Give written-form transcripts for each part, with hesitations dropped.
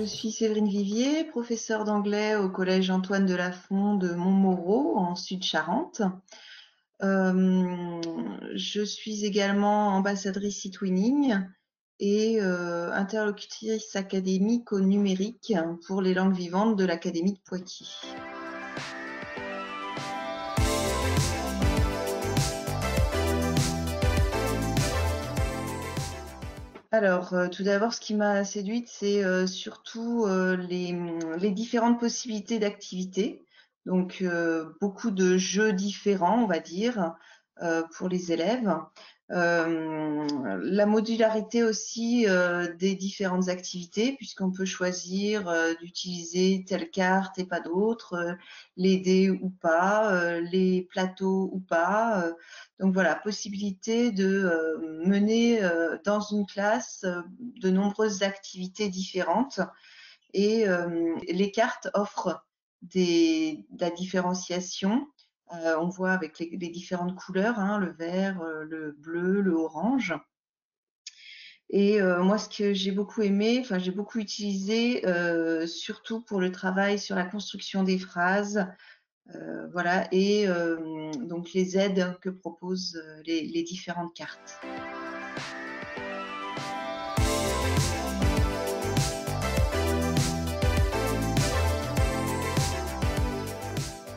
Je suis Séverine Vivier, professeure d'anglais au collège Antoine de Lafond de Montmoreau en Sud-Charente. Je suis également ambassadrice Citwinning et interlocutrice académique au numérique pour les langues vivantes de l'Académie de Poitiers. Alors, tout d'abord, ce qui m'a séduite, c'est surtout les différentes possibilités d'activités. Donc, beaucoup de jeux différents, on va dire, pour les élèves. La modularité aussi des différentes activités, puisqu'on peut choisir d'utiliser telle carte et pas d'autres, les dés ou pas, les plateaux ou pas. Donc voilà, possibilité de mener dans une classe de nombreuses activités différentes et les cartes offrent de la différenciation. On voit avec les différentes couleurs, hein, le vert, le bleu, le orange. Et moi, ce que j'ai beaucoup aimé, enfin j'ai beaucoup utilisé, surtout pour le travail sur la construction des phrases, voilà, et donc les aides que proposent les différentes cartes.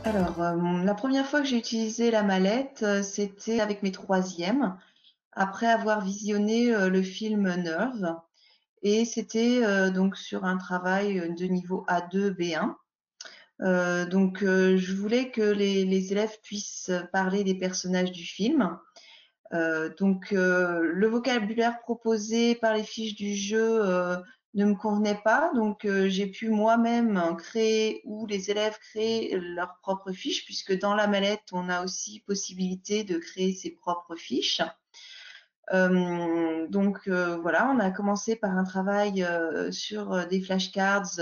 Alors, la première fois que j'ai utilisé la mallette, c'était avec mes troisièmes, après avoir visionné le film Nerve, et c'était donc sur un travail de niveau A2, B1. Donc, je voulais que les élèves puissent parler des personnages du film. Donc, le vocabulaire proposé par les fiches du jeu ne me convenait pas. Donc, j'ai pu moi-même créer ou les élèves créer leurs propres fiches, puisque dans la mallette, on a aussi possibilité de créer ses propres fiches. Donc, voilà, on a commencé par un travail sur des flashcards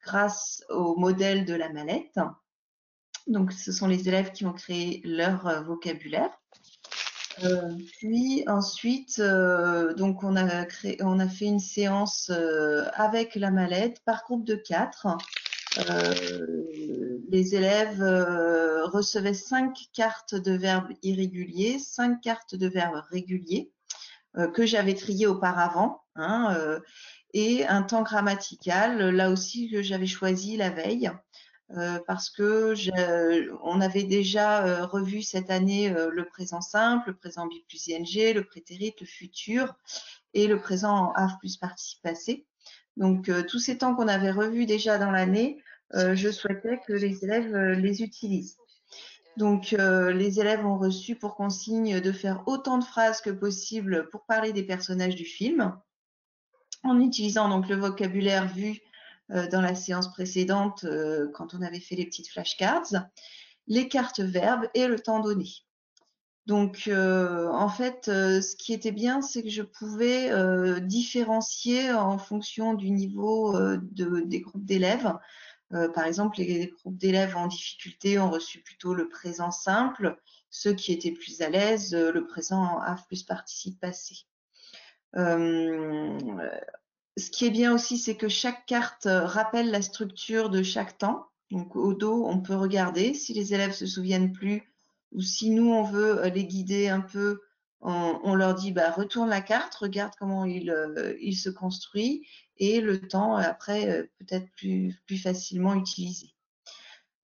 grâce au modèle de la mallette. Donc, ce sont les élèves qui ont créé leur vocabulaire. Puis ensuite, donc on a fait une séance avec la mallette par groupe de 4. Les élèves recevaient 5 cartes de verbes irréguliers, 5 cartes de verbes réguliers que j'avais triées auparavant, hein, et un temps grammatical, là aussi que j'avais choisi la veille. Parce que on avait déjà revu cette année le présent simple, le présent B plus ing, le prétérit, le futur et le présent en have plus participe passé. Donc, tous ces temps qu'on avait revus déjà dans l'année, je souhaitais que les élèves les utilisent. Donc, les élèves ont reçu pour consigne de faire autant de phrases que possible pour parler des personnages du film, en utilisant donc le vocabulaire vu dans la séance précédente quand on avait fait les petites flashcards, les cartes verbes et le temps donné. Donc, en fait, ce qui était bien, c'est que je pouvais différencier en fonction du niveau des groupes d'élèves. Par exemple, les groupes d'élèves en difficulté ont reçu plutôt le présent simple, ceux qui étaient plus à l'aise, le présent en have plus participe passé. Ce qui est bien aussi, c'est que chaque carte rappelle la structure de chaque temps. Donc, au dos, on peut regarder si les élèves se souviennent plus ou si nous, on veut les guider un peu, on leur dit bah, retourne la carte, regarde comment il se construit et le temps après peut-être plus facilement utilisé.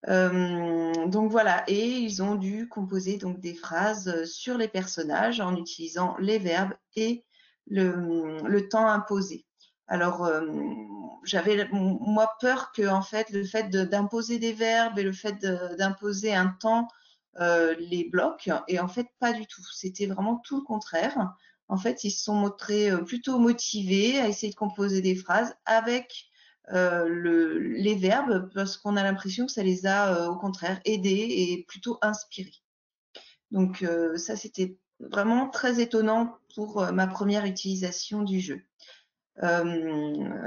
Donc voilà, et ils ont dû composer donc des phrases sur les personnages en utilisant les verbes et le temps imposé. Alors, j'avais moi peur que en fait le fait d'imposer des verbes et le fait d'imposer un temps les bloque, et en fait pas du tout. C'était vraiment tout le contraire. En fait, ils se sont montrés plutôt motivés à essayer de composer des phrases avec les verbes, parce qu'on a l'impression que ça les a au contraire aidés et plutôt inspirés. Donc ça, c'était vraiment très étonnant pour ma première utilisation du jeu.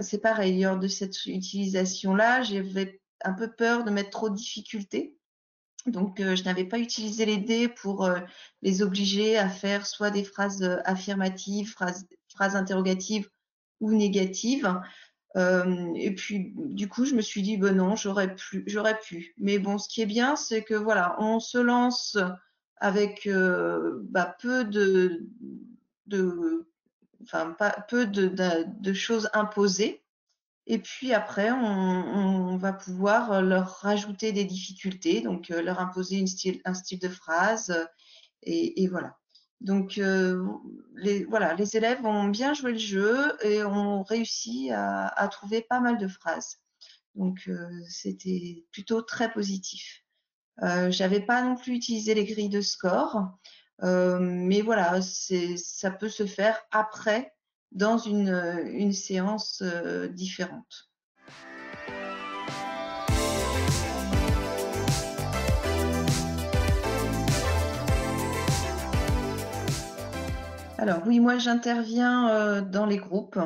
C'est pareil, lors de cette utilisation-là, j'avais un peu peur de mettre trop de difficultés. Donc, je n'avais pas utilisé les dés pour les obliger à faire soit des phrases affirmatives, phrases interrogatives ou négatives. Et puis, du coup, je me suis dit, ben non, j'aurais pu. Mais bon, ce qui est bien, c'est que voilà, on se lance avec peu de, enfin, peu de choses imposées. Et puis après, on va pouvoir leur rajouter des difficultés, donc leur imposer un style de phrase, et voilà. Donc, voilà, les élèves ont bien joué le jeu et ont réussi à trouver pas mal de phrases. Donc, c'était plutôt très positif. J'avais pas non plus utilisé les grilles de score, mais voilà, ça peut se faire après dans une séance différente. Alors oui, moi j'interviens dans les groupes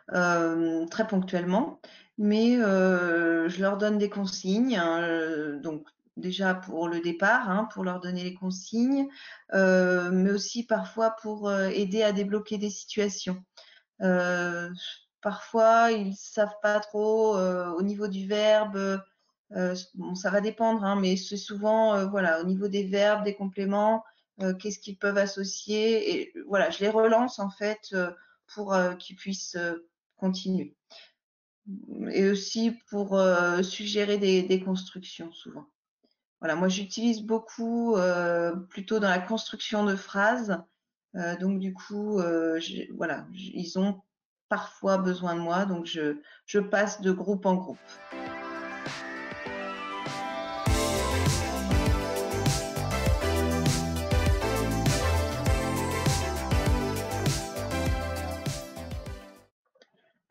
très ponctuellement, mais je leur donne des consignes, hein, donc déjà pour le départ, hein, pour leur donner les consignes, mais aussi parfois pour aider à débloquer des situations. Euh, Parfois ils savent pas trop au niveau du verbe. Bon, ça va dépendre, hein, mais c'est souvent voilà, au niveau des verbes, des compléments, qu'est-ce qu'ils peuvent associer. Et voilà, je les relance en fait pour qu'ils puissent continuer. Et aussi pour suggérer des constructions souvent. Voilà, moi j'utilise beaucoup plutôt dans la construction de phrases. Donc du coup, voilà, ils ont parfois besoin de moi, donc je passe de groupe en groupe.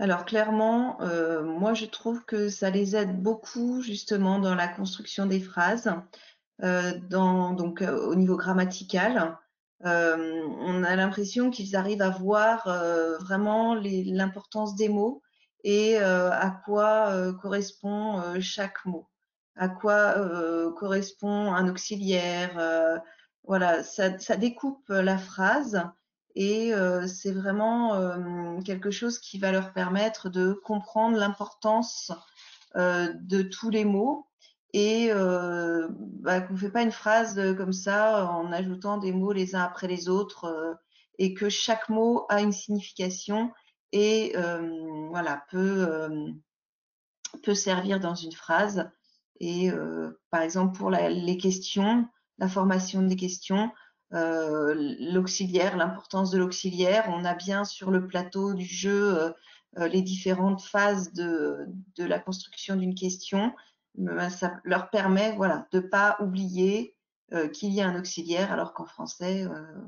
Alors clairement, moi je trouve que ça les aide beaucoup justement dans la construction des phrases, donc au niveau grammatical. On a l'impression qu'ils arrivent à voir vraiment l'importance des mots et à quoi correspond chaque mot, à quoi correspond un auxiliaire. Voilà, ça découpe la phrase et c'est vraiment quelque chose qui va leur permettre de comprendre l'importance de tous les mots et qu'on ne fait pas une phrase comme ça en ajoutant des mots les uns après les autres et que chaque mot a une signification et voilà, peut servir dans une phrase. Et par exemple, pour les questions, la formation des questions, l'auxiliaire, l'importance de l'auxiliaire, on a bien sur le plateau du jeu les différentes phases de la construction d'une question. Ça leur permet voilà, de ne pas oublier qu'il y a un auxiliaire, alors qu'en français,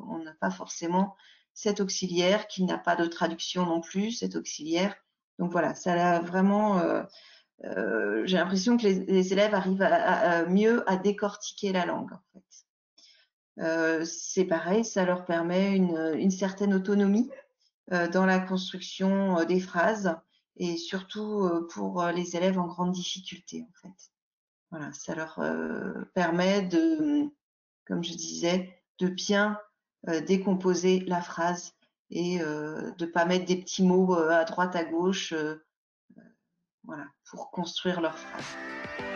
on n'a pas forcément cet auxiliaire, qu'il n'a pas de traduction non plus, cet auxiliaire. Donc voilà, ça a vraiment j'ai l'impression que les élèves arrivent mieux à décortiquer la langue, en fait. C'est pareil, ça leur permet une certaine autonomie dans la construction des phrases et surtout pour les élèves en grande difficulté, en fait. Voilà, ça leur permet comme je disais, de bien décomposer la phrase et de pas mettre des petits mots à droite, à gauche, voilà, pour construire leur phrase.